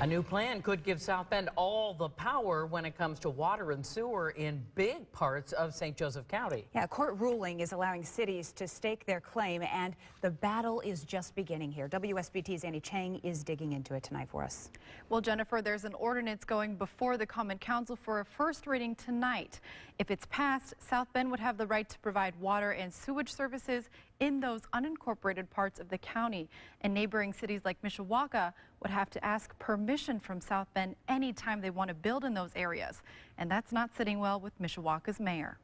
A new plan could give South Bend all the power when it comes to water and sewer in big parts of St. Joseph County. Yeah, a court ruling is allowing cities to stake their claim, and the battle is just beginning here. WSBT's Chang is digging into it tonight for us. Well, Jennifer, there's an ordinance going before the Common Council for a first reading tonight. If it's passed, South Bend would have the right to provide water and sewage services in those unincorporated parts of the county, and neighboring cities like Mishawaka would have to ask permission from South Bend anytime they want to build in those areas, and that's not sitting well with Mishawaka's mayor.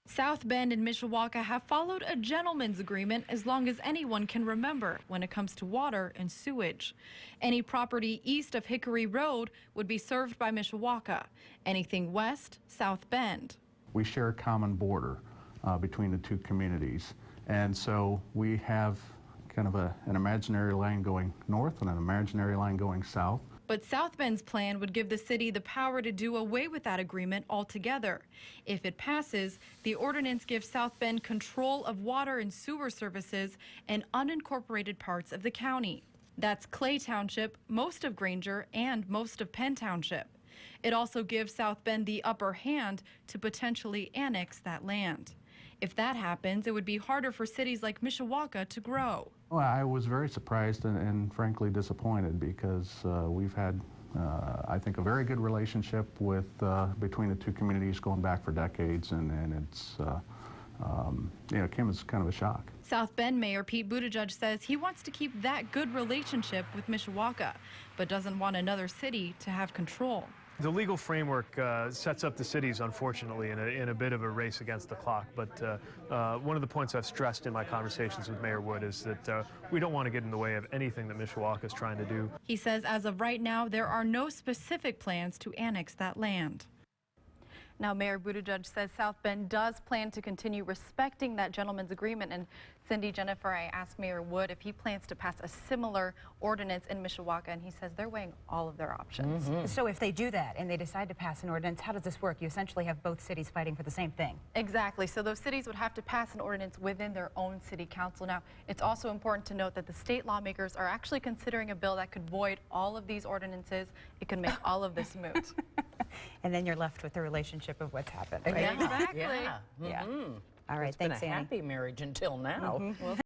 South Bend and Mishawaka have followed a gentleman's agreement as long as anyone can remember when it comes to water and sewage. Any property east of Hickory Road would be served by Mishawaka. Anything west, South Bend. We share a common border between the two communities, and so we have kind of an imaginary line going north and an imaginary line going south. But South Bend's plan would give the city the power to do away with that agreement altogether. If it passes, the ordinance gives South Bend control of water and sewer services in unincorporated parts of the county. That's Clay Township, most of Granger, and most of Penn Township. It also gives South Bend the upper hand to potentially annex that land. If that happens, it would be harder for cities like Mishawaka to grow. Well, I was very surprised and frankly disappointed because we've had, I think, a very good relationship with between the two communities going back for decades, and it's, it came as kind of a shock. South Bend Mayor Pete Buttigieg says he wants to keep that good relationship with Mishawaka, but doesn't want another city to have control. The legal framework sets up the cities, unfortunately, in a bit of a race against the clock. But one of the points I've stressed in my conversations with Mayor Wood is that we don't want to get in the way of anything that Mishawaka is trying to do. He says as of right now, there are no specific plans to annex that land. Now, Mayor Buttigieg says South Bend does plan to continue respecting that gentleman's agreement. And Cindy, Jennifer, I asked Mayor Wood if he plans to pass a similar ordinance in Mishawaka, and he says they're weighing all of their options. So if they do that and they decide to pass an ordinance, how does this work? You essentially have both cities fighting for the same thing. Exactly. So those cities would have to pass an ordinance within their own city council. Now, it's also important to note that the state lawmakers are actually considering a bill that could void all of these ordinances. It could make all of this moot. And then you're left with the relationship of what's happened, right? Yeah. Exactly. Yeah. Yeah. All right, It's thanks, been a Annie. happy marriage until now.